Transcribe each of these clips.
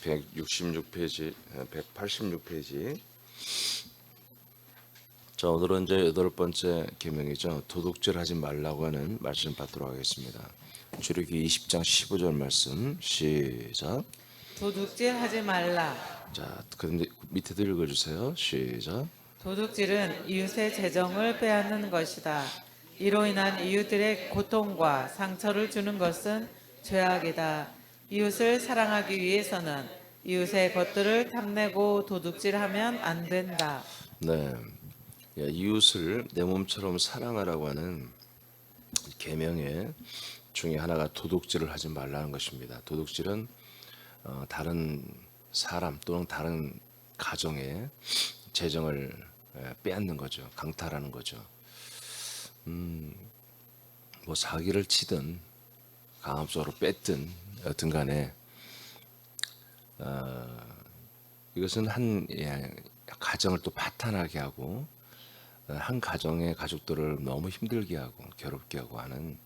166페이지, 186페이지. 자, 오늘은 이제 8번째 계명이죠. 도둑질하지 말라고 하는 말씀 받도록 하겠습니다. 출애굽기 20장 15절 말씀 시작. 도둑질하지 말라. 자, 그런데 밑에도 읽어주세요. 시작. 도둑질은 이웃의 재정을 빼앗는 것이다. 이로 인한 이웃들의 고통과 상처를 주는 것은 죄악이다. 이웃을 사랑하기 위해서는 이웃의 것들을 탐내고 도둑질하면 안 된다. 네, 이웃을 내 몸처럼 사랑하라고 하는 계명의 중에 하나가 도둑질을 하지 말라는 것입니다. 도둑질은 다른 사람 또는 다른 가정의 재정을 빼앗는 거죠. 강탈하는 거죠. 뭐 사기를 치든 강압적으로 뺐든 여튼 간에 이것은 한 가정을 또 파탄하게 하고 한 가정의 가족들을 너무 힘들게 하고 괴롭게 하고 하는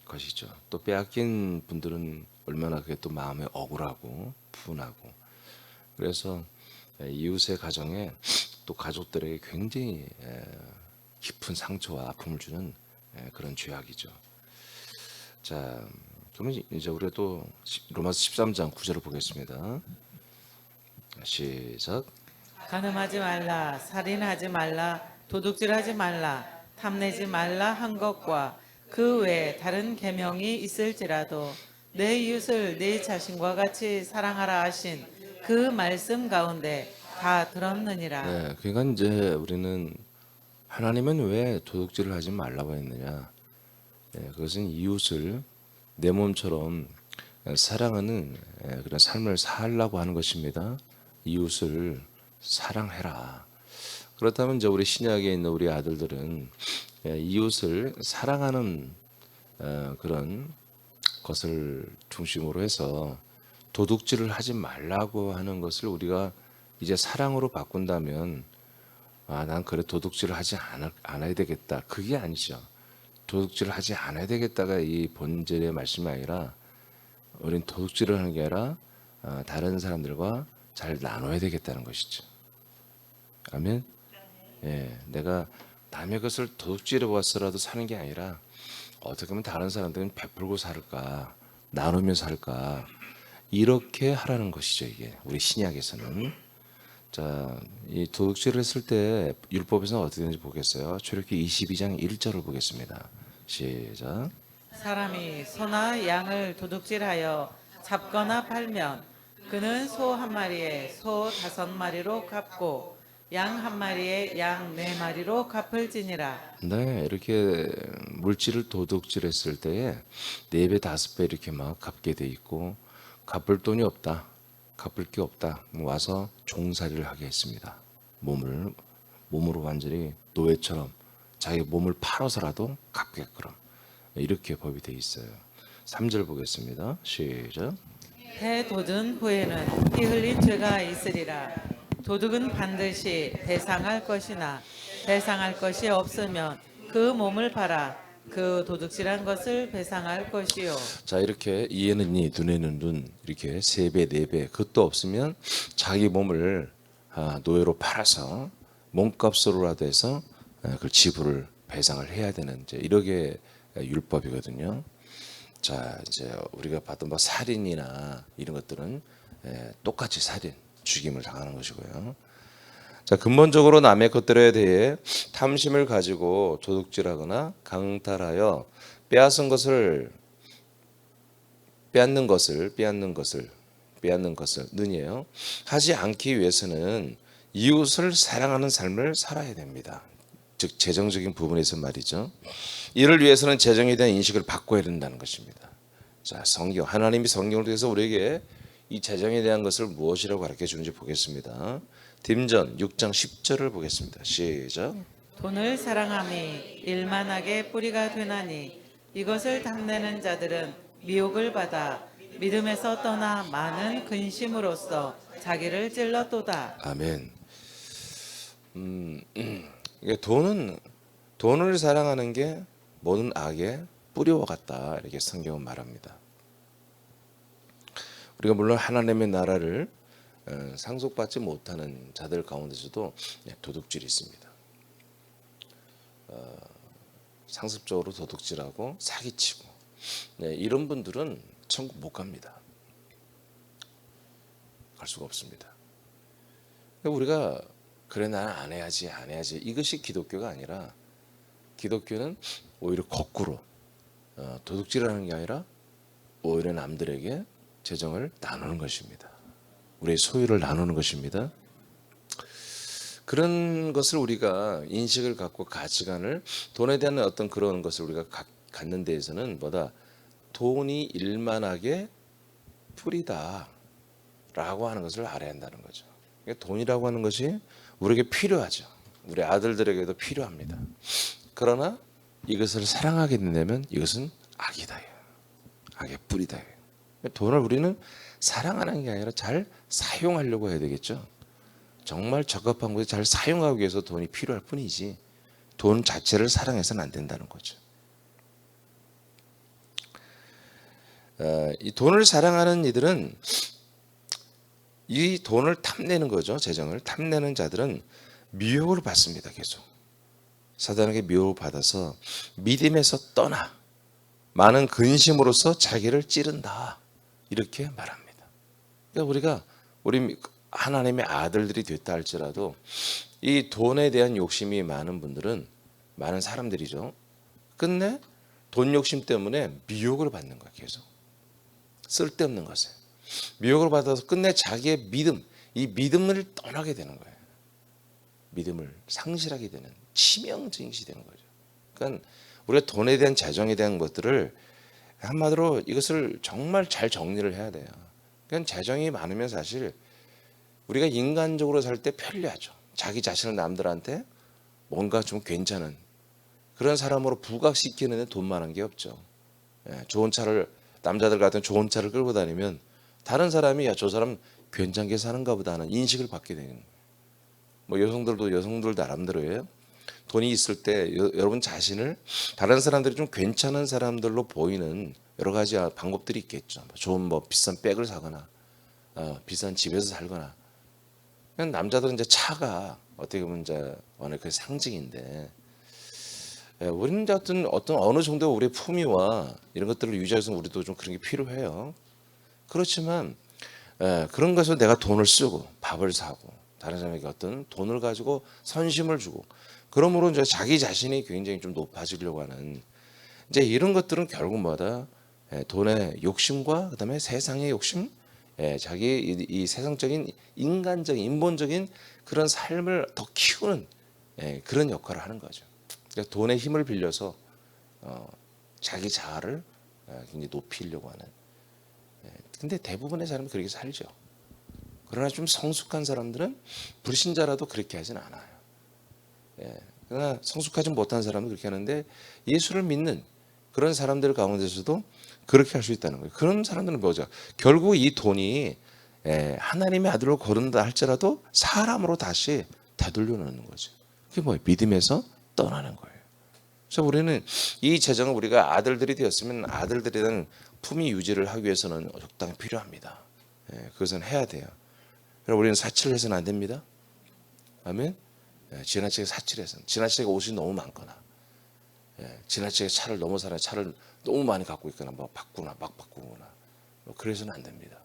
것이죠. 또 빼앗긴 분들은 얼마나 그게 또 마음에 억울하고 분하고 그래서 이웃의 가정에 또 가족들에게 굉장히 깊은 상처와 아픔을 주는 그런 죄악이죠. 자, 그러면 이제 우리가 또 로마서 13장 9절을 보겠습니다. 시작. 간음하지 말라, 살인하지 말라, 도둑질하지 말라, 탐내지 말라 한 것과 그 외에 다른 계명이 있을지라도 내 이웃을 내 자신과 같이 사랑하라 하신 그 말씀 가운데 다 들었느니라. 네, 그러니까 이제 우리는 하나님은 왜 도둑질을 하지 말라고 했느냐? 그것은 이웃을 내 몸처럼 사랑하는 그런 삶을 살라고 하는 것입니다. 이웃을 사랑해라. 그렇다면 이제 우리 신약에 있는 우리 아들들은 이웃을 사랑하는 그런 것을 중심으로 해서 도둑질을 하지 말라고 하는 것을 우리가 이제 사랑으로 바꾼다면 난 그래 도둑질을 하지 않아야 되겠다. 그게 아니죠. 도둑질을 하지 않아야 되겠다가 이 본질의 말씀이 아니라 우리는 도둑질을 하는 게 아니라 다른 사람들과 잘 나눠야 되겠다는 것이죠. 아멘. 내가 남의 것을 도둑질해 왔어라도 사는 게 아니라 어떻게 하면 다른 사람들은 베풀고 살까, 나누며 살까 이렇게 하라는 것이죠. 이게 우리 신약에서는. 자, 이 도둑질을 했을 때 율법에서는 어떻게 되는지 보겠어요. 출애굽기 22장 1절을 보겠습니다. 시작. 사람이 소나 양을 도둑질하여 잡거나 팔면 그는 소 한 마리에 소 5마리로 갚고 양 한 마리에 양 4마리로 갚을지니라. 네, 이렇게 물질을 도둑질했을 때에 4배, 5배 이렇게 막 갚게 돼 있고 갚을 돈이 없다, 갚을 게 없다, 와서 종살이를 하게 했습니다. 몸으로 완전히 노예처럼 자기 몸을 팔아서라도 갚게끔 이렇게 법이 돼 있어요. 3절 보겠습니다. 시작. 해 돋은 후에는 피 흘린 죄가 있으리라. 도둑은 반드시 배상할 것이나 배상할 것이 없으면 그 몸을 팔아 그 도둑질한 것을 배상할 것이요. 자, 이렇게 이에는 이, 눈에는 눈 이렇게 3배, 4배 그것도 없으면 자기 몸을 노예로 팔아서 몸값으로라도 해서 그 지불을 배상을 해야 되는 이제 이렇게 율법이거든요. 자, 이제 우리가 봤던 뭐 살인이나 이런 것들은 똑같이 살인, 죽임을 당하는 것이고요. 자, 근본적으로 남의 것들에 대해 탐심을 가지고 도둑질하거나 강탈하여 빼앗은 것을 빼앗는 것을 는이에요. 하지 않기 위해서는 이웃을 사랑하는 삶을 살아야 됩니다. 즉 재정적인 부분에서 말이죠. 이를 위해서는 재정에 대한 인식을 바꿔야 된다는 것입니다. 자, 하나님이 성경을 통해서 우리에게 이 재정에 대한 것을 무엇이라고 가르쳐 주는지 보겠습니다. 딤전 6장 10절을 보겠습니다. 시작. 돈을 사랑함이 일만하게 뿌리가 되나니 이것을 탐내는 자들은 미혹을 받아 믿음에서 떠나 많은 근심으로써 자기를 찔렀도다. 아멘. 이게 돈을 사랑하는 게 모든 악의 뿌리와 같다 이렇게 성경은 말합니다. 우리가 물론 하나님의 나라를 상속받지 못하는 자들 가운데서도 도둑질이 있습니다. 상습적으로 도둑질하고 사기치고 이런 분들은 천국 못 갑니다. 갈 수가 없습니다. 우리가 그래 나는 안 해야지 이것이 기독교가 아니라 기독교는 오히려 거꾸로 도둑질하는 게 아니라 오히려 남들에게 재정을 나누는 것입니다. 우리의 소유를 나누는 것입니다. 그런 것을 우리가 인식을 갖고 가치관을 돈에 대한 어떤 그런 것을 우리가 갖는 데에서는 뭐다 돈이 일만하게 뿌리다라고 하는 것을 알아야 한다는 거죠. 그러니까 돈이라고 하는 것이 우리에게 필요하죠. 우리 아들들에게도 필요합니다. 그러나 이것을 사랑하게 된다면 이것은 악이다. 악의 뿌리다. 돈을 우리는 사랑하는 게 아니라 잘 사용하려고 해야 되겠죠. 정말 적합한 곳에 잘 사용하기 위해서 돈이 필요할 뿐이지 돈 자체를 사랑해서는 안 된다는 거죠. 이 돈을 사랑하는 이들은 이 돈을 탐내는 거죠. 재정을 탐내는 자들은 미혹을 받습니다. 계속 사단에게 미혹을 받아서 믿음에서 떠나 많은 근심으로써 자기를 찌른다 이렇게 말합니다. 그러니까 우리 하나님의 아들들이 됐다 할지라도 이 돈에 대한 욕심이 많은 분들은 많은 사람들이죠. 끝내 돈 욕심 때문에 미혹을 받는 거예요. 계속 쓸데없는 것에 미혹을 받아서 끝내 자기의 믿음, 이 믿음을 떠나게 되는 거예요. 믿음을 상실하게 되는 치명적인 것이 되는 거죠. 그러니까 우리가 돈에 대한 재정에 대한 것들을 한마디로 이것을 정말 잘 정리를 해야 돼요. 그러니까 재정이 많으면 사실 우리가 인간적으로 살 때 편리하죠. 자기 자신을 남들한테 뭔가 좀 괜찮은 그런 사람으로 부각시키는 데 돈 많은 게 없죠. 좋은 차를 남자들 같은 좋은 차를 끌고 다니면 다른 사람이 야, 저 사람 괜찮게 사는가 보다 하는 인식을 받게 되는 거예요. 뭐 여성들도 여성들 나름대로예요. 돈이 있을 때 여러분 자신을 다른 사람들이 좀 괜찮은 사람들로 보이는 여러 가지 방법들이 있겠죠. 좋은 뭐 비싼 백을 사거나 비싼 집에서 살거나. 남자들은 이제 차가 어떻게 보면 이제 어느 그 상징인데 우리는 이제 어떤 어느 정도 우리의 품위와 이런 것들을 유지해서 우리도 좀 그런 게 필요해요. 그렇지만 그런 것을 내가 돈을 쓰고 밥을 사고 다른 사람에게 어떤 돈을 가지고 선심을 주고 그러므로 이제 자기 자신이 굉장히 좀 높아지려고 하는 이제 이런 것들은 결국 뭐다 돈의 욕심과 그다음에 세상의 욕심, 자기 이 세상적인 인간적인 인본적인 그런 삶을 더 키우는 그런 역할을 하는 거죠. 그러니까 돈의 힘을 빌려서 자기 자아를 굉장히 높이려고 하는. 근데 대부분의 사람은 그렇게 살죠. 그러나 좀 성숙한 사람들은 불신자라도 그렇게 하진 않아요. 그러나 성숙하지 못한 사람은 그렇게 하는데 예수를 믿는 그런 사람들 가운데서도 그렇게 할 수 있다는 거예요. 그런 사람들은 뭐죠? 결국 이 돈이 하나님의 아들로 거른다 할지라도 사람으로 다시 되돌려 놓는 거죠. 그게 뭐예요? 믿음에서 떠나는 거예요. 그래서 우리는 이 재정을 우리가 아들들이 되었으면 아들들에 대한 품위 유지를 하기 위해서는 적당히 필요합니다. 그것은 해야 돼요. 그럼 우리는 사치를 해서는 안 됩니다. 아멘. 지나치게 사치해서는 지나치게 옷이 너무 많거나 지나치게 차를 너무 사는 차를 너무 많이 갖고 있거나 막 바꾸거나 뭐 그래서는 안 됩니다.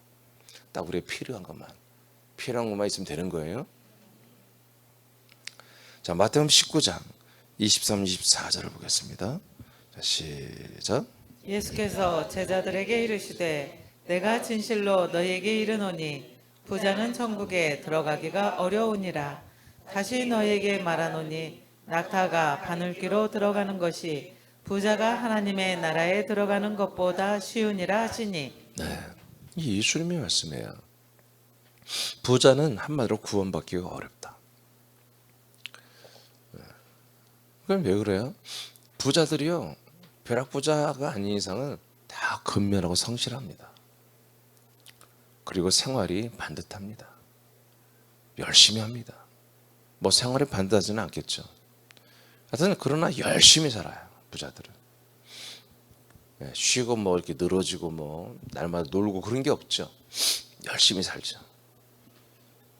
딱 우리의 필요한 것만 있으면 되는 거예요. 자, 마태복음 19장 23, 24절을 보겠습니다. 자, 시작. 예수께서 제자들에게 이르시되 내가 진실로 너희에게 이르노니 부자는 천국에 들어가기가 어려우니라. 다시 너희에게 말하노니 낙타가 바늘귀로 들어가는 것이 부자가 하나님의 나라에 들어가는 것보다 쉬우니라 하시니. 네, 이 예수님의 말씀이에요. 부자는 한마디로 구원받기가 어렵다. 그럼 왜 그래요? 부자들이요 벼락부자가 아닌 이상은 다 근면하고 성실합니다. 그리고 생활이 반듯합니다. 열심히 합니다. 뭐 생활이 반듯하지는 않겠죠. 하여튼 그러나 열심히 살아요. 부자들은. 쉬고 뭐 이렇게 늘어지고 뭐 날마다 놀고 그런 게 없죠. 열심히 살죠.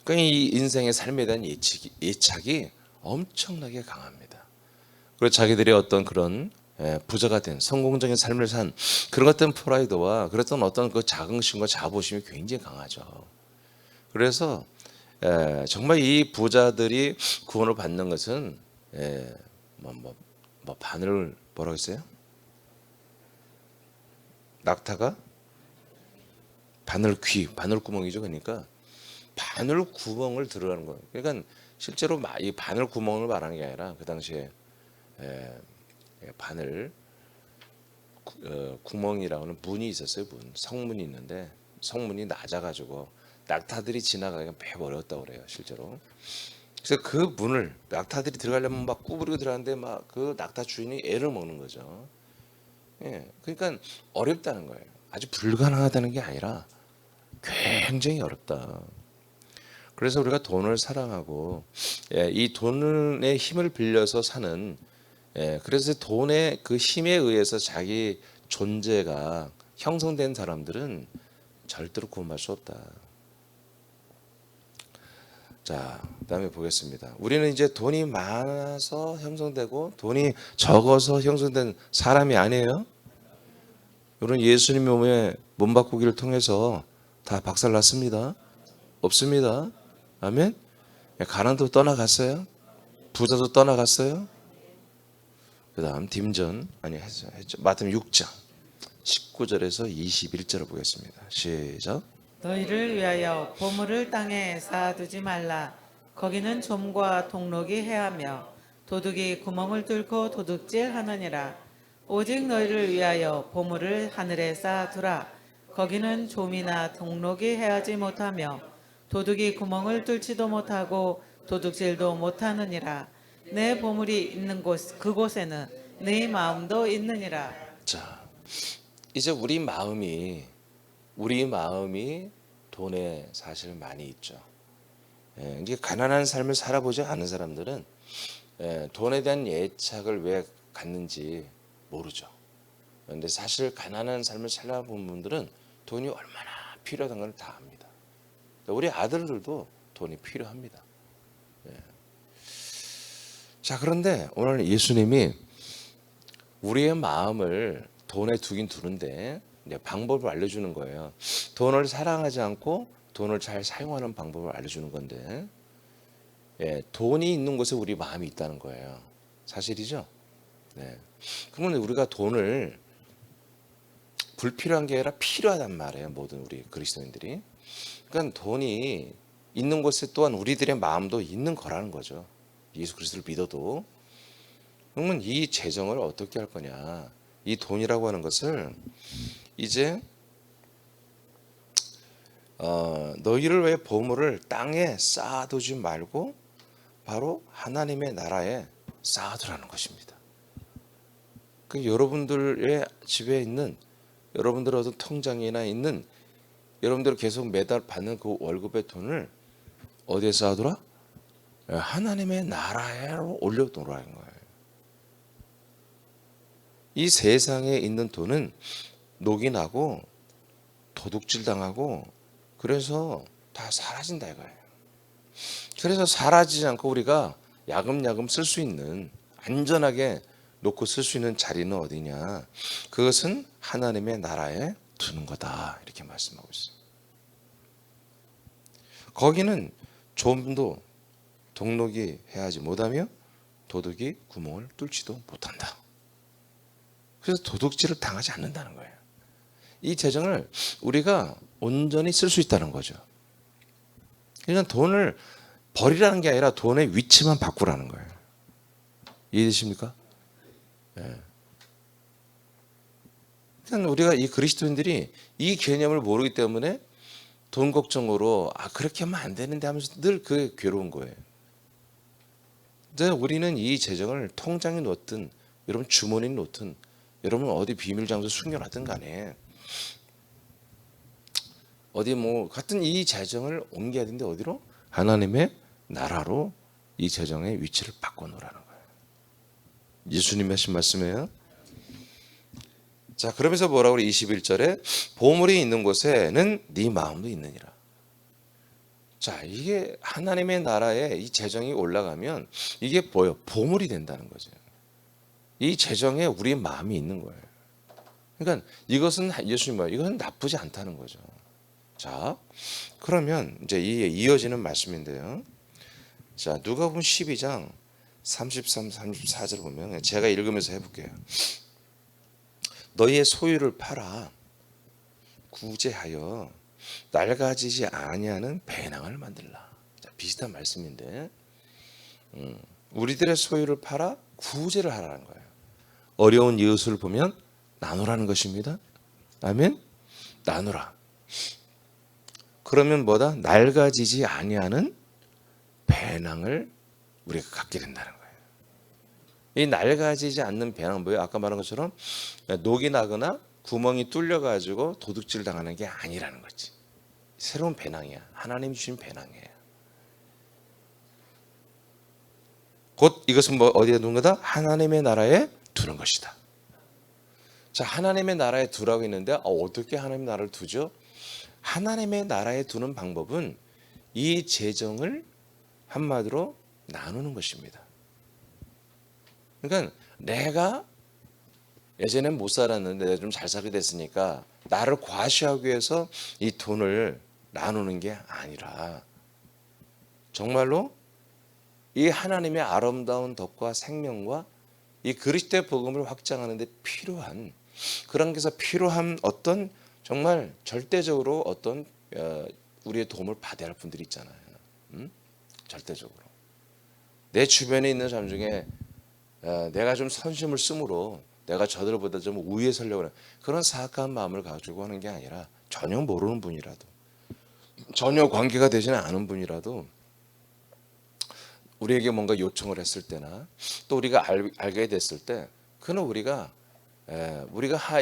그러니까 이 인생의 삶에 대한 예착이 엄청나게 강합니다. 그리고 자기들의 어떤 그런 부자가 된 성공적인 삶을 산 그런 어떤 프라이드와 그랬던 어떤 그 자긍심과 자부심이 굉장히 강하죠. 그래서 정말 이 부자들이 구원을 받는 것은 바늘 뭐라고 했어요? 낙타가 바늘구멍이죠. 그러니까 바늘구멍을 들어가는 거예요. 그러니까 실제로 이 바늘구멍을 말하는 게 아니라 그 당시에 바늘 구멍이라고 하는 문이 있었어요. 성문이 있는데 성문이 낮아가지고 낙타들이 지나가기가 매우 어려웠다고 그래요. 실제로. 그래서 그 문을 낙타들이 들어가려면 막 구부리고 들어가는데 막 그 낙타 주인이 애를 먹는 거죠. 그러니까 어렵다는 거예요. 아주 불가능하다는 게 아니라 굉장히 어렵다. 그래서 우리가 돈을 사랑하고 이 돈의 힘을 빌려서 사는 그래서 돈의 그 힘에 의해서 자기 존재가 형성된 사람들은 절대로 구원받을 수 없다. 자, 그다음에 보겠습니다. 우리는 이제 돈이 많아서 형성되고 돈이 적어서 형성된 사람이 아니에요. 여러분 예수님의 몸에 몸 바꾸기를 통해서 다 박살났습니다. 없습니다. 아멘. 가난도 떠나갔어요. 부자도 떠나갔어요. 그다음 딤전 했죠. 마태복음 6장 19절에서 21절을 보겠습니다. 시작. 너희를 위하여 보물을 땅에 쌓아두지 말라. 거기는 좀과 동록이 해하며 도둑이 구멍을 뚫고 도둑질하느니라. 오직 너희를 위하여 보물을 하늘에 쌓아두라. 거기는 좀이나 동록이 해하지 못하며 도둑이 구멍을 뚫지도 못하고 도둑질도 못하느니라. 내 보물이 있는 곳 그곳에는 네 마음도 있느니라. 자, 이제 우리 마음이 돈에 사실 많이 있죠. 이게 가난한 삶을 살아보지 않은 사람들은 돈에 대한 예착을 왜 갖는지 모르죠. 그런데 사실 가난한 삶을 살아본 분들은 돈이 얼마나 필요한 걸 다 압니다. 우리 아들들도 돈이 필요합니다. 자, 그런데 오늘 예수님이 우리의 마음을 돈에 두긴 두는데 방법을 알려주는 거예요. 돈을 사랑하지 않고 돈을 잘 사용하는 방법을 알려주는 건데, 돈이 있는 곳에 우리 마음이 있다는 거예요. 사실이죠? 그러면 우리가 돈을 불필요한 게 아니라 필요하단 말이에요. 모든 우리 그리스도인들이. 그러니까 돈이 있는 곳에 또한 우리들의 마음도 있는 거라는 거죠. 예수 그리스도를 믿어도. 그러면 이 재정을 어떻게 할 거냐? 이 돈이라고 하는 것을 이제 너희를 왜 보물을 땅에 쌓아두지 말고 바로 하나님의 나라에 쌓아두라는 것입니다. 그 여러분들의 집에 있는 여러분들의 어떤 통장이나 있는 여러분들이 계속 매달 받는 그 월급의 돈을 어디에 쌓아두라? 하나님의 나라로 올려놓으라는 거예요. 이 세상에 있는 돈은 녹이 나고 도둑질 당하고 그래서 다 사라진다 이거예요. 그래서 사라지지 않고 우리가 야금야금 쓸 수 있는 안전하게 놓고 쓸 수 있는 자리는 어디냐? 그것은 하나님의 나라에 두는 거다 이렇게 말씀하고 있어요. 거기는 좀도 동록이 해하지 못하며 도둑이 구멍을 뚫지도 못한다. 그래서 도둑질을 당하지 않는다는 거예요. 이 재정을 우리가 온전히 쓸 수 있다는 거죠. 그러니까 돈을 버리라는 게 아니라 돈의 위치만 바꾸라는 거예요. 이해되십니까? 그러니까 우리가 이 그리스도인들이 이 개념을 모르기 때문에 돈 걱정으로 그렇게 하면 안 되는데 하면서 늘 그게 괴로운 거예요. 근데 우리는 이 재정을 통장에 넣든 여러분 주머니에 넣든 여러분 어디 비밀 장소 숨겨놨든 간에 어디 같은 이 재정을 옮겨야 되는데 어디로? 하나님의 나라로 이 재정의 위치를 바꿔놓으라는 거예요. 예수님이 하신 말씀이에요. 자, 그러면서 뭐라고 그래? 21절에 보물이 있는 곳에는 네 마음도 있느니라. 자, 이게 하나님의 나라에 이 재정이 올라가면 이게 뭐예요? 보물이 된다는 거죠. 이 재정에 우리의 마음이 있는 거예요. 그러니까 이것은 예수님 말 이것은 나쁘지 않다는 거죠. 자, 그러면 이제 이 이어지는 말씀인데요. 자, 누가복음 12장 33, 34절 보면 제가 읽으면서 해볼게요. 너희의 소유를 팔아 구제하여 낡아지지 아니하는 배낭을 만들라. 자, 비슷한 말씀인데 우리들의 소유를 팔아 구제를 하라는 거예요. 어려운 이웃을 보면 나누라는 것입니다. 아멘. 나누라. 그러면 뭐다? 낡아지지 아니하는 배낭을 우리가 갖게 된다는 거예요. 이 낡아지지 않는 배낭은 뭐예요? 아까 말한 것처럼 녹이 나거나 구멍이 뚫려 가지고 도둑질 당하는 게 아니라는 거지. 새로운 배낭이야. 하나님 주신 배낭이에요. 곧 이것은 뭐 어디에 두는 거다? 하나님의 나라에 두는 것이다. 자, 하나님의 나라에 두라고 했는데 어떻게 하나님의 나라를 두죠? 하나님의 나라에 두는 방법은 이 재정을 한마디로 나누는 것입니다. 그러니까 내가 예전엔 못 살았는데 내가 좀 잘 살게 됐으니까 나를 과시하기 위해서 이 돈을 나누는 게 아니라 정말로 이 하나님의 아름다운 덕과 생명과 이 그리스도의 복음을 확장하는 데 필요한 그런 데서 필요한 어떤 정말 절대적으로 어떤 우리의 도움을 받아야 할 분들이 있잖아요. 절대적으로. 내 주변에 있는 사람 중에 내가 좀 선심을 쓰므로 내가 저들보다 좀 우위에 서려고 하는 그런 사악한 마음을 가지고 하는 게 아니라 전혀 모르는 분이라도 전혀 관계가 되지는 않은 분이라도 우리에게 뭔가 요청을 했을 때나 또 우리가 알게 됐을 때 그는 우리가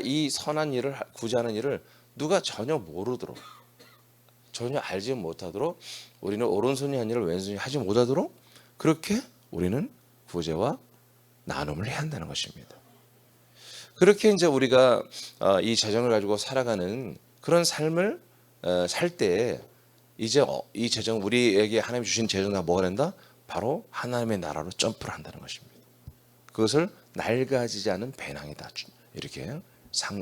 이 선한 일을 구제하는 일을 누가 전혀 모르도록 전혀 알지 못하도록 우리는 오른손이 한 일을 왼손이 하지 못하도록 그렇게 우리는 구제와 나눔을 해야 한다는 것입니다. 그렇게 이제 우리가 이 재정을 가지고 살아가는 그런 삶을 살 때 이제 이 재정 우리에게 하나님 주신 재정이 뭐가 된다? 바로 하나님의 나라로 점프를 한다는 것입니다. 그것을 낡아지지 않은 배낭이다. 이렇게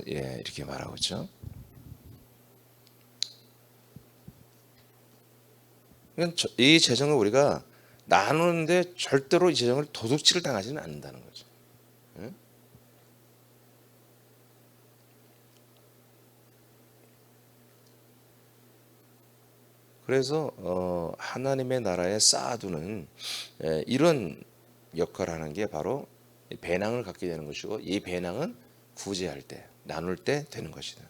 이렇게 말하고 있죠. 이 재정을 우리가 나누는데 절대로 이 재정을 도둑질을 당하지는 않는다는 거죠. 그래서 하나님의 나라에 쌓아두는 이런 역할을 하는 게 바로 배낭을 갖게 되는 것이고 이 배낭은 구제할 때 나눌 때 되는 것이다.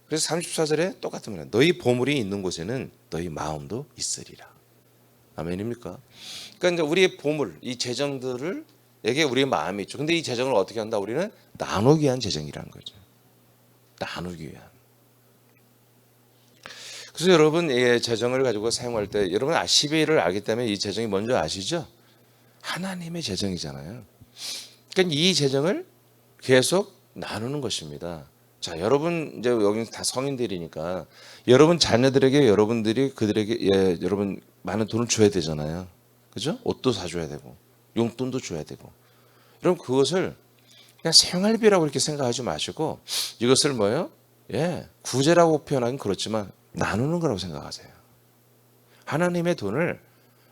그래서 34절에 똑같은 말이야. 너희 보물이 있는 곳에는 너희 마음도 있으리라. 아멘입니까? 그러니까 이제 우리의 보물, 이 재정들에게 우리의 마음이 있죠. 근데 이 재정을 어떻게 한다? 우리는 나누기 위한 재정이라는 거죠. 나누기 위한. 그래서 여러분 이 재정을 가지고 사용할 때 여러분 12일을 알기 때문에 이 재정이 뭔지 아시죠? 하나님의 재정이잖아요. 그러니까 이 재정을 계속 나누는 것입니다. 자, 여러분 이제 여기는 다 성인들이니까 여러분 자녀들에게 여러분들이 그들에게 여러분 많은 돈을 줘야 되잖아요. 그죠? 옷도 사줘야 되고 용돈도 줘야 되고. 여러분 그것을 그냥 생활비라고 이렇게 생각하지 마시고 이것을 뭐예요? 구제라고 표현하긴 그렇지만 나누는 거라고 생각하세요. 하나님의 돈을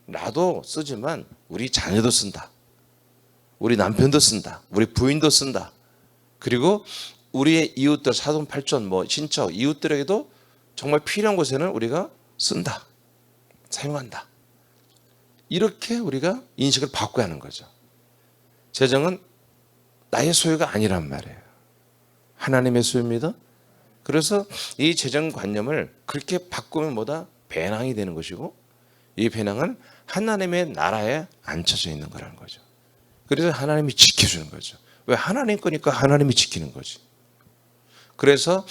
나도 쓰지만 우리 자녀도 쓴다. 우리 남편도 쓴다. 우리 부인도 쓴다. 그리고 우리의 이웃들 사돈 팔촌 친척 이웃들에게도 정말 필요한 곳에는 우리가 쓴다. 사용한다. 이렇게 우리가 인식을 바꿔야 하는 거죠. 재정은 나의 소유가 아니란 말이에요. 하나님의 소유입니다. 그래서 이 재정관념을 그렇게 바꾸면 뭐다? 배낭이 되는 것이고 이 배낭은 하나님의 나라에 앉혀져 있는 거라는 거죠. 그래서 하나님이 지켜주는 거죠. 왜? 하나님 거니까 하나님이 지키는 거지. 그래서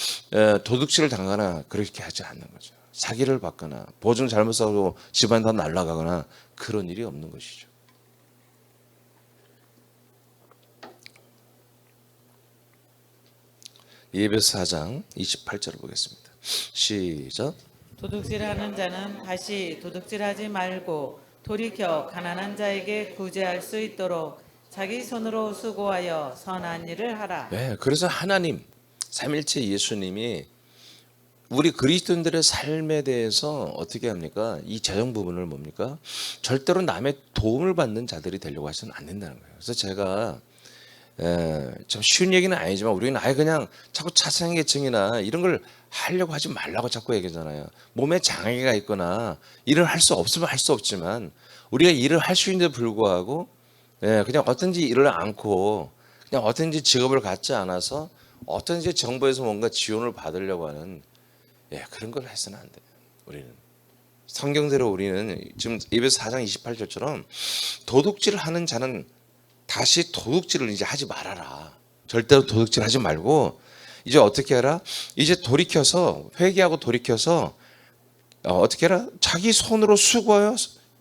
도둑질을 당하거나 그렇게 하지 않는 거죠. 사기를 받거나 보증 잘못 싸고 집안 다 날아가거나 그런 일이 없는 것이죠. 예배서 4장 28절을 보겠습니다. 시작. 도둑질하는 자는 다시 도둑질하지 말고 돌이켜 가난한 자에게 구제할 수 있도록 자기 손으로 수고하여 선한 일을 하라. 네, 그래서 하나님 삼일체 예수님이 우리 그리스도인들의 삶에 대해서 어떻게 합니까? 이 재정 부분을 뭡니까? 절대로 남의 도움을 받는 자들이 되려고 하시는 안 된다는 거예요. 그래서 제가 참 쉬운 얘기는 아니지만 우리는 아예 그냥 자꾸 차상계층이나 이런 걸 하려고 하지 말라고 자꾸 얘기하잖아요. 몸에 장애가 있거나 일을 할 수 없으면 할 수 없지만 우리가 일을 할 수 있는데 불구하고 그냥 어떤지 일을 않고 그냥 어떤지 직업을 갖지 않아서 어떤지 정부에서 뭔가 지원을 받으려고 하는 그런 걸 해서는 안 돼요. 우리는 성경대로 우리는 지금 에베소 4장 28절처럼 도둑질을 하는 자는 다시 도둑질을 이제 하지 말아라. 절대로 도둑질 하지 말고 이제 어떻게 해라? 이제 돌이켜서 회개하고 돌이켜서 어떻게 해라? 자기 손으로 수고하여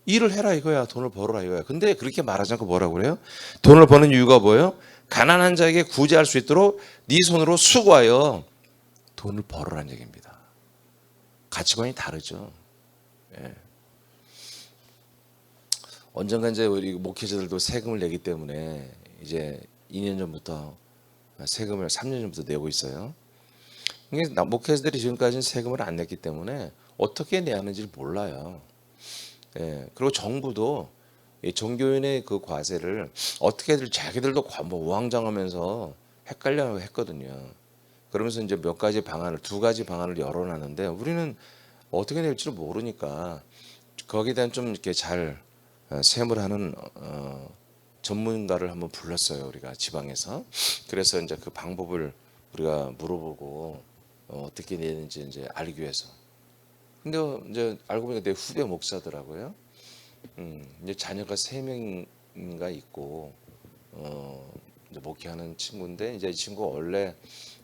일을 해라 이거야. 돈을 벌어라 이거야. 근데 그렇게 말하지 않고 뭐라고 그래요? 돈을 버는 이유가 뭐예요? 가난한 자에게 구제할 수 있도록 네 손으로 수고하여 돈을 벌어라는 얘기입니다. 가치관이 다르죠. 예. 언젠가 이제 우리 목회자들도 세금을 내기 때문에 이제 2년 전부터 세금을 3년 전부터 내고 있어요. 이게 목회자들이 지금까지는 세금을 안 냈기 때문에 어떻게 내야 하는지 몰라요. 예. 그리고 정부도 이 종교인의 그 과세를 어떻게들 자기들도 뭐 우왕좌왕하면서 헷갈려 했거든요. 그러면서 이제 몇 가지 방안을 두 가지 방안을 열어놨는데 우리는 어떻게 낼지를 모르니까 거기에 대한 좀 이렇게 잘 세무하는 전문가를 한번 불렀어요. 우리가 지방에서. 그래서 이제 그 방법을 우리가 물어보고 어떻게 내는지 이제 알기 위해서. 근데 이제 알고 보니까 내 후배 목사더라고요. 이제 자녀가 3명인가 있고 이제 목회하는 친구인데 이제 이 친구 원래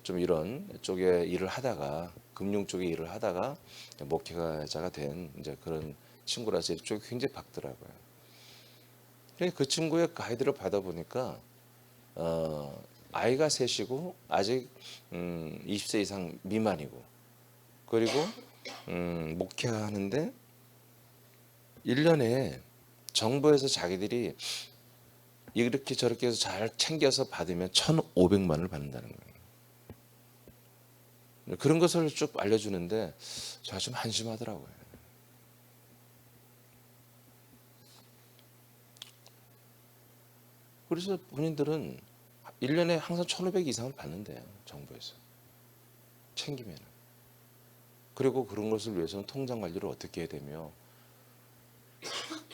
좀 이런 쪽에 일을 하다가 금융 쪽에 일을 하다가 목회자가 된 이제 그런 친구라서 이쪽이 굉장히 밝더라고요. 그 친구의 가이드를 받아보니까 아이가 셋이고 아직 20세 이상 미만이고 그리고 목회하는데 1년에 정부에서 자기들이 이렇게 저렇게 해서 잘 챙겨서 받으면 1,500만 원을 받는다는 거예요. 그런 것을 쭉 알려주는데 제가 좀 한심하더라고요. 그래서 본인들은 1년에 항상 1,500 이상을 받는데요. 정부에서. 챙기면. 그리고 그런 것을 위해서는 통장 관리를 어떻게 해야 되며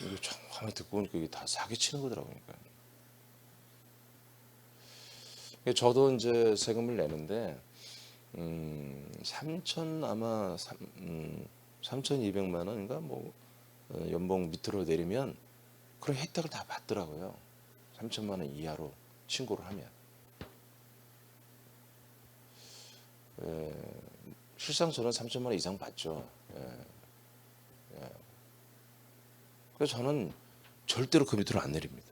이거 참 가만히 듣고 보니까 이게 다 사기치는 거더라고요. 저도 이제 세금을 내는데 3,200만 원인가 뭐 연봉 밑으로 내리면 그런 혜택을 다 받더라고요. 3천만 원 이하로 신고를 하면. 실상 저는 3천만 원 이상 받죠. 그래서 저는 절대로 그 밑으로 안 내립니다.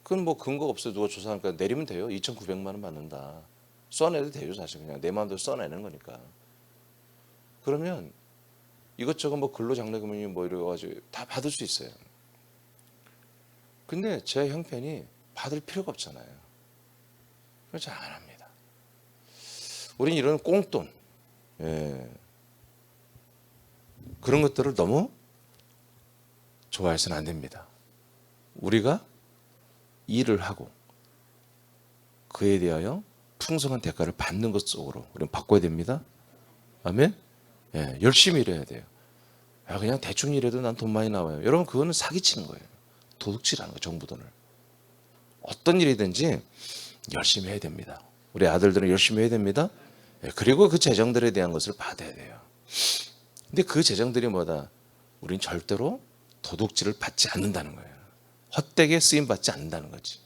그건 뭐 근거 없어요. 누가 조사하니까 내리면 돼요. 2,900만 원 받는다. 써내도 돼요. 사실 그냥 내 마음대로 써내는 거니까. 그러면 이것저것 뭐 근로장려금이 뭐 이래가지고 다 받을 수 있어요. 근데 제 형편이 받을 필요가 없잖아요. 그래서 잘 안 합니다. 우리는 이런 꽁돈 그런 것들을 너무 좋아해서는 안 됩니다. 우리가 일을 하고 그에 대하여 풍성한 대가를 받는 것 속으로 우리는 바꿔야 됩니다. 아멘. 열심히 일해야 돼요. 그냥 대충 일해도 난 돈 많이 나와요. 여러분 그거는 사기치는 거예요. 도둑질하는 거예요. 정부 돈을. 어떤 일이든지 열심히 해야 됩니다. 우리 아들들은 열심히 해야 됩니다. 그리고 그 재정들에 대한 것을 받아야 돼요. 근데 그 재정들이 뭐다? 우린 절대로 도둑질을 받지 않는다는 거예요. 헛되게 쓰임 받지 않는다는 거지.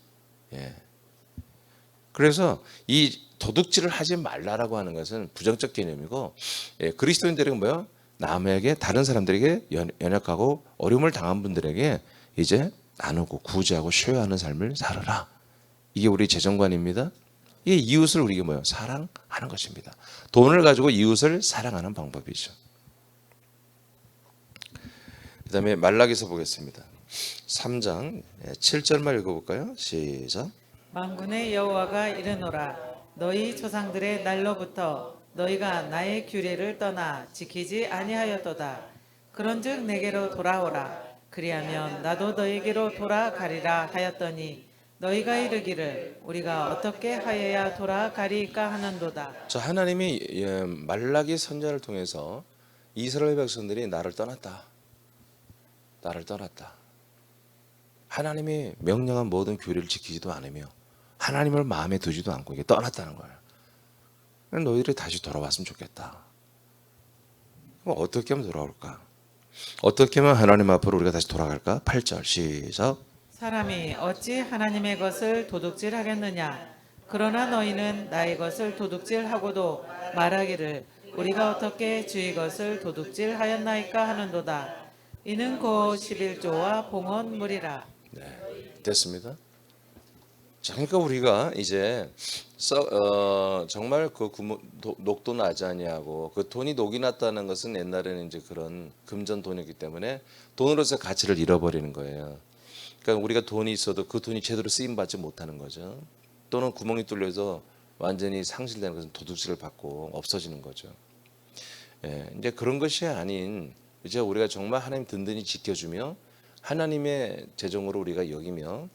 그래서 이 도둑질을 하지 말라라고 하는 것은 부정적 개념이고 그리스도인들은 뭐요? 남에게 다른 사람들에게 연약하고 어려움을 당한 분들에게 이제 나누고 구제하고 쉐어하는 삶을 살아라. 이게 우리 재정관입니다. 이게 이웃을 우리가 뭐요? 사랑하는 것입니다. 돈을 가지고 이웃을 사랑하는 방법이죠. 그다음에 말라기서 보겠습니다. 3장 7절만 읽어볼까요? 시작. 만군의 여호와가 이르노라 너희 조상들의 날로부터 너희가 나의 규례를 떠나 지키지 아니하였도다. 그런즉 내게로 돌아오라. 그리하면 나도 너희에게로 돌아가리라 하였더니 너희가 이르기를 우리가 어떻게 하여야 돌아가리까 하는도다. 자, 하나님이 말라기 선지자를 통해서 이스라엘 백성들이 나를 떠났다. 나를 떠났다. 하나님이 명령한 모든 규례를 지키지도 않으며 하나님을 마음에 두지도 않고 이게 떠났다는 거예요. 너희들이 다시 돌아왔으면 좋겠다. 그럼 어떻게 하면 돌아올까? 어떻게 하면 하나님 앞으로 우리가 다시 돌아갈까? 8절 시작. 사람이 어찌 하나님의 것을 도둑질하겠느냐? 그러나 너희는 나의 것을 도둑질하고도 말하기를 우리가 어떻게 주의 것을 도둑질하였나이까 하는도다. 이는 곧 11조와 봉헌물이라. 됐습니다. 자, 그러니까 우리가 이제 정말 그 녹도 나지 아니하고 그 돈이 녹이 났다는 것은 옛날에는 이제 그런 금전 돈이었기 때문에 돈으로서 가치를 잃어버리는 거예요. 그러니까 우리가 돈이 있어도 그 돈이 제대로 쓰임 받지 못하는 거죠. 또는 구멍이 뚫려서 완전히 상실되는 것은 도둑질을 받고 없어지는 거죠. 예, 이제 그런 것이 아닌 이제 우리가 정말 하나님 든든히 지켜주며 하나님의 재정으로 우리가 여기며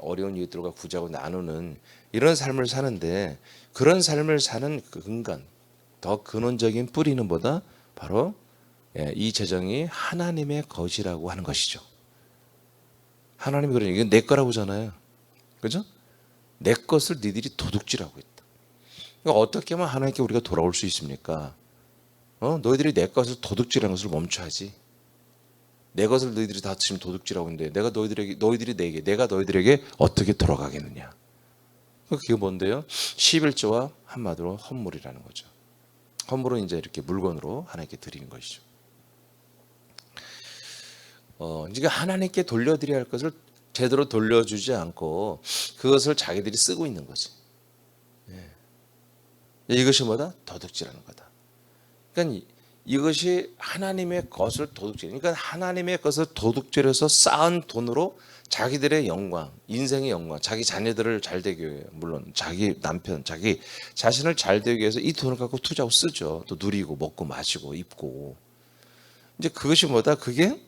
어려운 이웃들과 구제하고 나누는 이런 삶을 사는데 그런 삶을 사는 그 근간 더 근원적인 뿌리는 뭐다? 바로 이 재정이 하나님의 것이라고 하는 것이죠. 하나님이 그러니 이건 내 거라고잖아요. 그죠? 내 것을 니들이 도둑질하고 있다. 그러니까 어떻게 하면 하나님께 우리가 돌아올 수 있습니까? 너희들이 내 것을 도둑질하는 것을 멈춰야지. 내 것을 너희들이 다 지금 도둑질하고 있는데 내가 너희들에게 어떻게 돌아가겠느냐? 그게 뭔데요? 11조와 한마디로 헌물이라는 거죠. 헌물은 이제 이렇게 물건으로 하나님께 드리는 것이죠. 이제 하나님께 돌려드려야 할 것을 제대로 돌려주지 않고 그것을 자기들이 쓰고 있는 거지. 이것이 뭐다? 도둑질하는 거다. 그러니까 이것이 하나님의 것을 도둑질. 그러니까 하나님의 것을 도둑질해서 쌓은 돈으로 자기들의 영광, 인생의 영광, 자기 자녀들을 잘 되기 위해 물론 자기 남편, 자기 자신을 잘 되기 위해서 이 돈을 갖고 투자하고 쓰죠. 또 누리고 먹고 마시고 입고. 이제 그것이 뭐다? 그게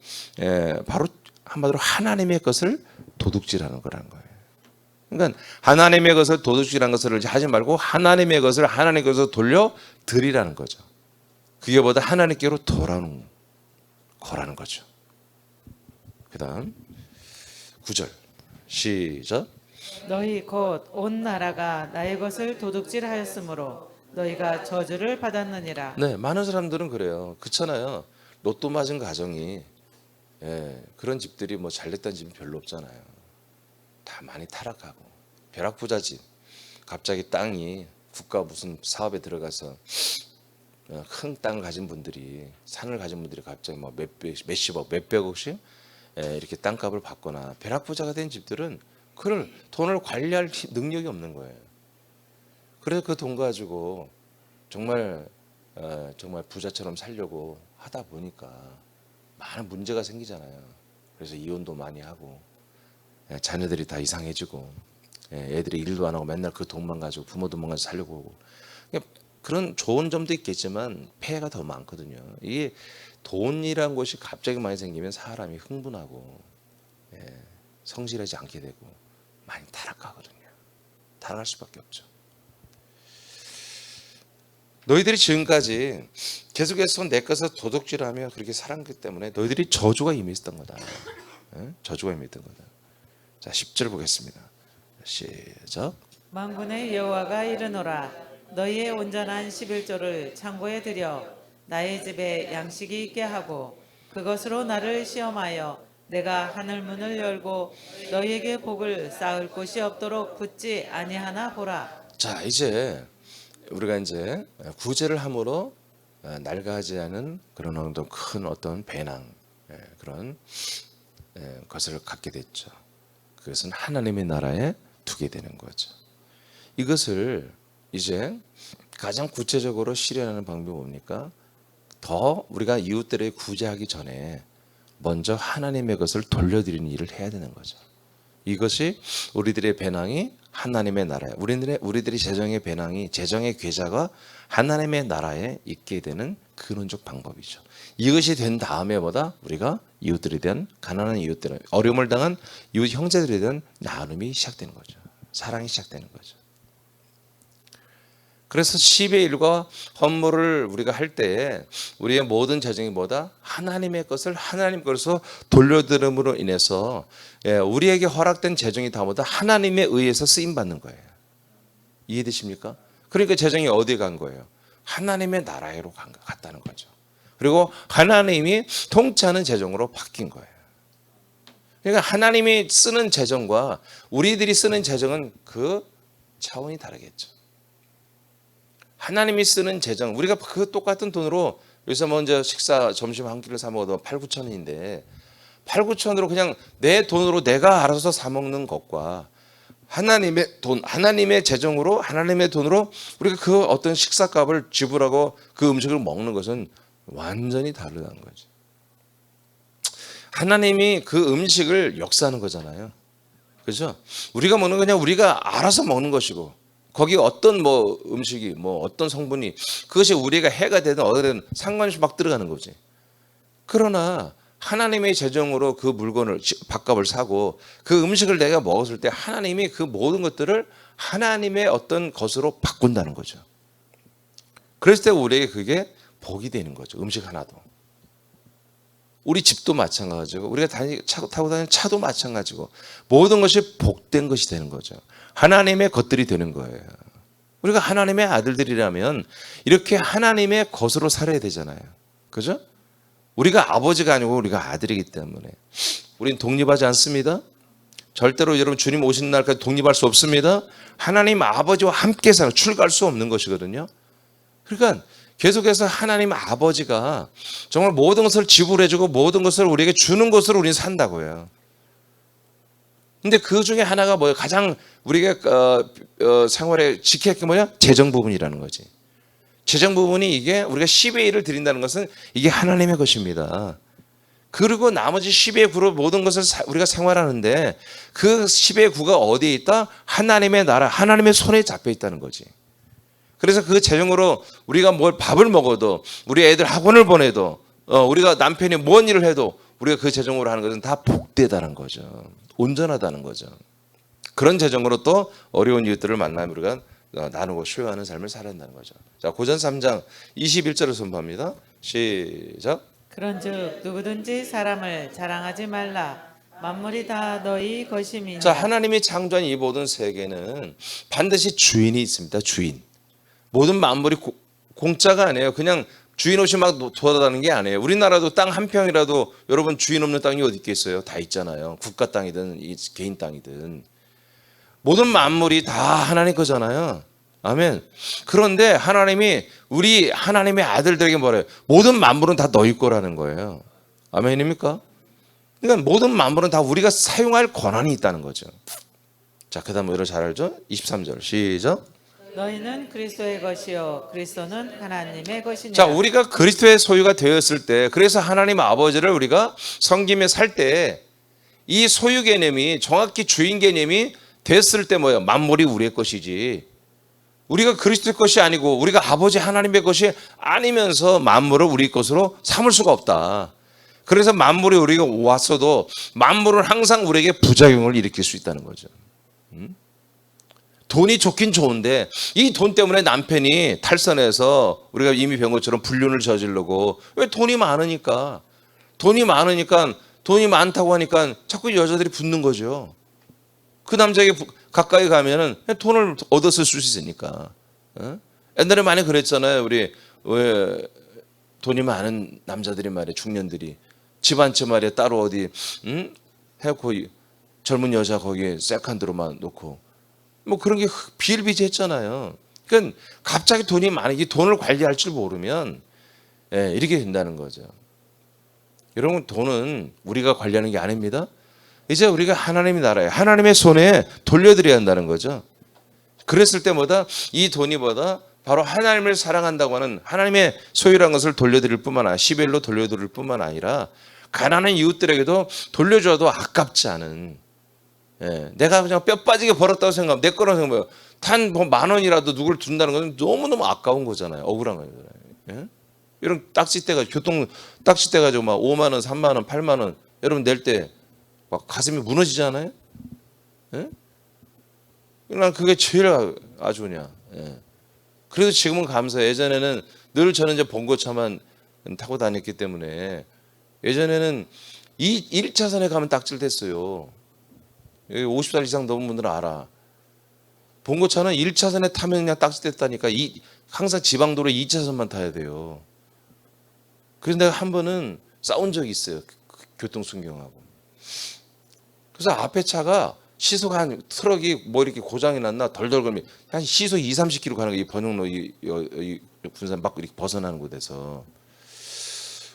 바로 한마디로 하나님의 것을 도둑질하는 거라는 거예요. 그러니까 하나님의 것을 도둑질하는 것을 하지 말고 하나님의 것을 돌려 드리라는 거죠. 그게 보다 하나님께로 돌아오는 거라는 거죠. 그 다음 9절 시작. 너희 곧 온 나라가 나의 것을 도둑질하였으므로 너희가 저주를 받았느니라. 네, 많은 사람들은 그래요. 그렇잖아요. 로또 맞은 가정이 그런 집들이 뭐 잘됐다는 집이 별로 없잖아요. 다 많이 타락하고 벼락부자 집. 갑자기 땅이 국가 무슨 사업에 들어가서 큰 땅을 가진 분들이 산을 가진 분들이 갑자기 뭐 몇십억 몇백억씩 이렇게 땅값을 받거나 벼락부자가 된 집들은 그걸 돈을 관리할 능력이 없는 거예요. 그래서 그 돈 가지고 정말 부자처럼 살려고 하다 보니까 많은 문제가 생기잖아요. 그래서 이혼도 많이 하고 자녀들이 다 이상해지고 애들이 일도 안 하고 맨날 그 돈만 가지고 부모 돈만 가지고 살려고 하고 그런 좋은 점도 있겠지만 폐해가 더 많거든요. 이게 돈이란 것이 갑자기 많이 생기면 사람이 흥분하고 성실하지 않게 되고 많이 타락하거든요. 타락할 수밖에 없죠. 너희들이 지금까지 계속해서 내 것을 도둑질하며 그렇게 살았기 때문에 너희들이 저주가 이미 있었던 거다. 저주가 이미 있던 거다. 자, 10절 보겠습니다. 시작. 만군의 여호와가 이르노라 너희의 온전한 11조를 창고에 들여 나의 집에 양식이 있게 하고 그것으로 나를 시험하여 내가 하늘 문을 열고 너희에게 복을 쌓을 곳이 없도록 붙지 아니하나 보라. 자, 이제 우리가 이제 구제를 함으로 낡아지 않은 그런 어떤 배낭 그런 것을 갖게 됐죠. 그것은 하나님의 나라에 두게 되는 거죠. 이것을 이제 가장 구체적으로 실현하는 방법이 뭡니까? 더 우리가 이웃들에게 구제하기 전에 먼저 하나님의 것을 돌려드리는 일을 해야 되는 거죠. 이것이 우리들의 배낭이 하나님의 나라에, 우리들의 재정의 배낭이, 재정의 계좌가 하나님의 나라에 있게 되는 근원적 방법이죠. 이것이 된 다음에 우리가 이웃들에 대한, 가난한 이웃들, 어려움을 당한 이웃 형제들에 대한 나눔이 시작되는 거죠. 사랑이 시작되는 거죠. 그래서 10의 1과 헌물을 우리가 할 때에 우리의 모든 재정이 하나님의 것을 하나님 것으로 돌려드림으로 인해서 우리에게 허락된 재정이 다 하나님에 의해서 쓰임받는 거예요. 이해되십니까? 그러니까 재정이 어디에 간 거예요? 하나님의 나라로 갔다는 거죠. 그리고 하나님이 통치하는 재정으로 바뀐 거예요. 그러니까 하나님이 쓰는 재정과 우리들이 쓰는 재정은 그 차원이 다르겠죠. 하나님이 쓰는 재정, 우리가 그 똑같은 돈으로 여기서 먼저 식사 점심 한 끼를 사 먹어도 8, 9천 원인데 8, 9천으로 그냥 내 돈으로 내가 알아서 사 먹는 것과 하나님의 돈, 하나님의 재정으로, 하나님의 돈으로 우리가 그 어떤 식사값을 지불하고 그 음식을 먹는 것은 완전히 다르다는 거죠. 하나님이 그 음식을 역사하는 거잖아요. 그죠? 우리가 먹는 건 그냥 우리가 알아서 먹는 것이고, 거기 어떤 음식이 어떤 성분이 그것이 우리가 해가 되든 어디든 상관이 없이 막 들어가는 거지. 그러나 하나님의 재정으로 그 물건을, 밥값을 사고 그 음식을 내가 먹었을 때 하나님이 그 모든 것들을 하나님의 어떤 것으로 바꾼다는 거죠. 그랬을 때 우리에게 그게 복이 되는 거죠. 음식 하나도. 우리 집도 마찬가지고 우리가 타고 다니는 차도 마찬가지고 모든 것이 복된 것이 되는 거죠. 하나님의 것들이 되는 거예요. 우리가 하나님의 아들들이라면 이렇게 하나님의 것으로 살아야 되잖아요. 그죠? 우리가 아버지가 아니고 우리가 아들이기 때문에 우린 독립하지 않습니다. 절대로 여러분 주님 오시는 날까지 독립할 수 없습니다. 하나님 아버지와 함께 살아 출가할 수 없는 것이거든요. 그러니까 계속해서 하나님 아버지가 정말 모든 것을 지불해주고 모든 것을 우리에게 주는 것으로 우리는 산다고요. 근데 그 중에 하나가 뭐예요? 가장 우리가 생활에 지켜야 할 게 뭐냐? 재정 부분이라는 거지. 재정 부분이 이게 우리가 10의 1을 드린다는 것은 이게 하나님의 것입니다. 그리고 나머지 10의 9로 모든 것을 우리가 생활하는데 그 10의 9가 어디에 있다? 하나님의 나라, 하나님의 손에 잡혀 있다는 거지. 그래서 그 재정으로 우리가 밥을 먹어도, 우리 애들 학원을 보내도, 우리가 남편이 뭔 일을 해도 우리가 그 재정으로 하는 것은 다 복되다는 거죠. 온전하다는 거죠. 그런 재정으로 또 어려운 이웃들을 만나면 우리가 나누고 수요하는 삶을 살아야 한다는 거죠. 자, 고전 3장 21절을 선포합니다. 시작. 그런즉 누구든지 사람을 자랑하지 말라. 만물이 다 너희 것임이니. 자, 하나님이 창조한 이 모든 세계는 반드시 주인이 있습니다. 주인. 모든 만물이 공짜가 아니에요. 그냥 주인 없이 막 돌아다니는 게 아니에요. 우리나라도 땅 한 평이라도 여러분 주인 없는 땅이 어디 있겠어요? 다 있잖아요. 국가 땅이든 개인 땅이든. 모든 만물이 다 하나님 거잖아요. 아멘. 그런데 하나님이 우리 하나님의 아들들에게 뭐래요? 모든 만물은 다 너희 거라는 거예요. 아멘입니까? 그러니까 모든 만물은 다 우리가 사용할 권한이 있다는 거죠. 자, 그 다음 우리가 잘 알죠? 23절 시작. 너희는 그리스도의 것이요 그리스도는 하나님의 것이니라. 자, 우리가 그리스도의 소유가 되었을 때, 그래서 하나님 아버지를 우리가 섬기며 살 때 이 소유 개념이 정확히 주인 개념이 됐을 때 뭐예요? 만물이 우리의 것이지. 우리가 그리스도의 것이 아니고 우리가 아버지 하나님의 것이 아니면서 만물을 우리 것으로 삼을 수가 없다. 그래서 만물이 우리가 왔어도 만물은 항상 우리에게 부작용을 일으킬 수 있다는 거죠. 돈이 좋긴 좋은데 이 돈 때문에 남편이 탈선해서 우리가 이미 배운 것처럼 불륜을 저지르고, 왜? 돈이 많으니까. 돈이 많다고 하니까 자꾸 여자들이 붙는 거죠. 그 남자에게 가까이 가면은 돈을 얻었을 수 있으니까. 옛날에 많이 그랬잖아요. 우리 왜 돈이 많은 남자들이 말이야, 중년들이 집 한 채 말이야 따로 어디 해놓고 젊은 여자 거기에 세컨드로만 놓고 그런 게 비일비재했잖아요. 그러니까 갑자기 돈이 많으니 돈을 관리할 줄 모르면 이렇게 된다는 거죠. 여러분, 돈은 우리가 관리하는 게 아닙니다. 이제 우리가 하나님의 나라에 하나님의 손에 돌려드려야 한다는 거죠. 그랬을 때보다 이 돈이 바로 하나님을 사랑한다고 하는 하나님의 소유라는 것을 돌려드릴 뿐만 아니라 11로 돌려드릴 뿐만 아니라 가난한 이웃들에게도 돌려줘도 아깝지 않은, 내가 그냥 뼈 빠지게 벌었다고 생각하면 내 거라고 생각해요. 단 뭐 10,000원이라도 누굴 준다는 건 너무너무 아까운 거잖아요. 억울한 거잖아요. 예? 이런 딱지대가 교통 딱지대 가지고 막 5만 원, 3만 원, 8만 원 여러분 낼 때 막 가슴이 무너지잖아요. 예? 난 그게 제일 아주 그냥. 예. 그래도 지금은 감사해요. 예전에는 늘 저는 이제 봉고차만 타고 다녔기 때문에 예전에는 이 1차선에 가면 딱질 됐어요. 여기 50살 이상 넘은 분들은 알아. 봉고차는 1차선에 타면 그냥 딱질 됐다니까. 항상 지방도로 2차선만 타야 돼요. 그래서 내가 한 번은 싸운 적이 있어요. 교통순경하고. 그래서 앞에 차가 시속 한 트럭이 뭐 이렇게 고장이 났나 덜덜 걸면 한 시속 2, 30km 가는 거이 번영로 이 군산 밖으로 이렇게 벗어나는 곳에서.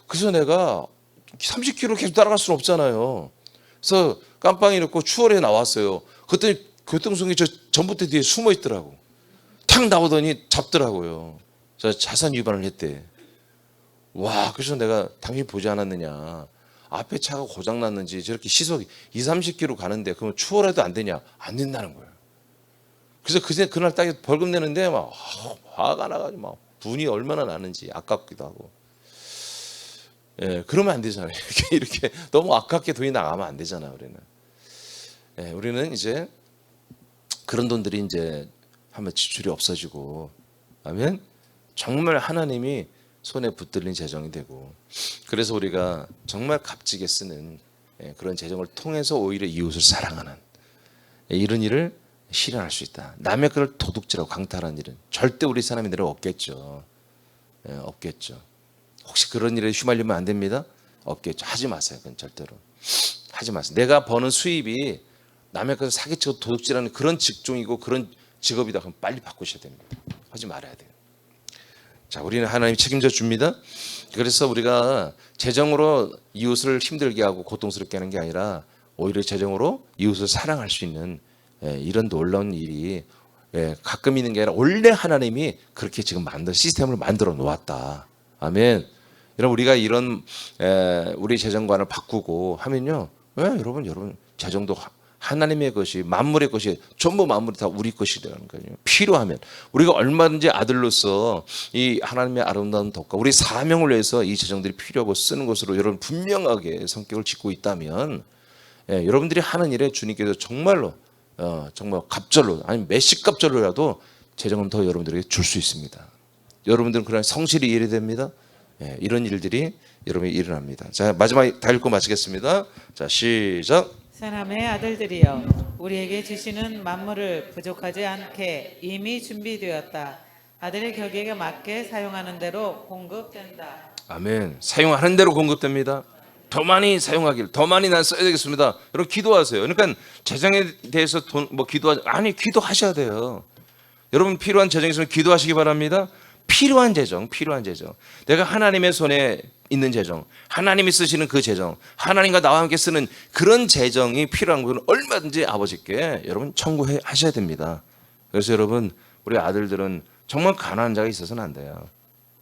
그래서 내가 30km 계속 따라갈 수는 없잖아요. 그래서 깜빵이 넣고 추월에 나왔어요. 그랬더니 교통순경이 저 전봇대 뒤에 숨어 있더라고. 탁 나오더니 잡더라고요. 저 자산 위반을 했대. 와, 그래서 내가 당신 보지 않았느냐. 앞에 차가 고장 났는지 저렇게 시속 2, 30km 가는데 그러면 추월해도 안 되냐? 안 된다는 거예요. 그래서 그날 딱 벌금 내는데 막 화가 나가지고 막 분이 얼마나 나는지 아깝기도 하고. 예, 그러면 안 되잖아요. 이렇게 너무 아깝게 돈이 나가면 안 되잖아요, 우리는. 예, 우리는 이제 그런 돈들이 이제 한번 지출이 없어지고 하면 정말 하나님이 손에 붙들린 재정이 되고, 그래서 우리가 정말 값지게 쓰는 그런 재정을 통해서 오히려 이웃을 사랑하는 이런 일을 실현할 수 있다. 남의 것을 도둑질하고 강탈하는 일은 절대 우리 사람들은 없겠죠. 없겠죠. 혹시 그런 일에 휘말리면 안 됩니다. 없겠죠. 하지 마세요. 그건 절대로 하지 마세요. 내가 버는 수입이 남의 것을 사기치고 도둑질하는 그런 직종이고 그런 직업이다. 그럼 빨리 바꾸셔야 됩니다. 하지 말아야 돼요. 자, 우리는 하나님이 책임져 줍니다. 그래서 우리가 재정으로 이웃을 힘들게 하고 고통스럽게 하는 게 아니라 오히려 재정으로 이웃을 사랑할 수 있는 이런 놀라운 일이 가끔 있는 게 아니라 원래 하나님이 그렇게 지금 시스템을 만들어 놓았다. 아멘. 여러분, 우리가 이런 우리 재정관을 바꾸고 하면요, 여러분 재정도 하나님의 것이, 만물의 것이, 전부 만물이 다 우리 것이라는 거예요. 필요하면 우리가 얼마든지 아들로서 이 하나님의 아름다운 덕과 우리 사명을 위해서 이 재정들이 필요하고 쓰는 것으로 여러분 분명하게 성격을 짓고 있다면, 여러분들이 하는 일에 주님께서 정말로 정말 갑절로, 아니 몇십 갑절로라도 재정은 더 여러분들에게 줄 수 있습니다. 여러분들은 그런 성실히 일이 됩니다. 이런 일들이 여러분이 일어납니다. 자, 마지막 다 읽고 마치겠습니다. 자, 시작. 사람의 아들들이여, 우리에게 주시는 만물을 부족하지 않게 이미 준비되었다. 아들의 격에게 맞게 사용하는 대로 공급된다. 아멘. 사용하는 대로 공급됩니다. 더 많이 사용하길, 더 많이 난 써야 되겠습니다. 여러분 기도하세요. 그러니까 재정에 대해서 기도하셔야 돼요. 여러분 필요한 재정이 있으면 기도하시기 바랍니다. 필요한 재정. 내가 하나님의 손에 있는 재정, 하나님이 쓰시는 그 재정, 하나님과 나와 함께 쓰는 그런 재정이 필요한 것은 얼마든지 아버지께 여러분 청구하셔야 됩니다. 그래서 여러분, 우리 아들들은 정말 가난한 자가 있어서는 안 돼요.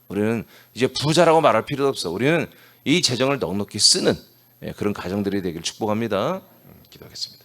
우리는 이제 부자라고 말할 필요도 없어. 우리는 이 재정을 넉넉히 쓰는 그런 가정들이 되길 축복합니다. 기도하겠습니다.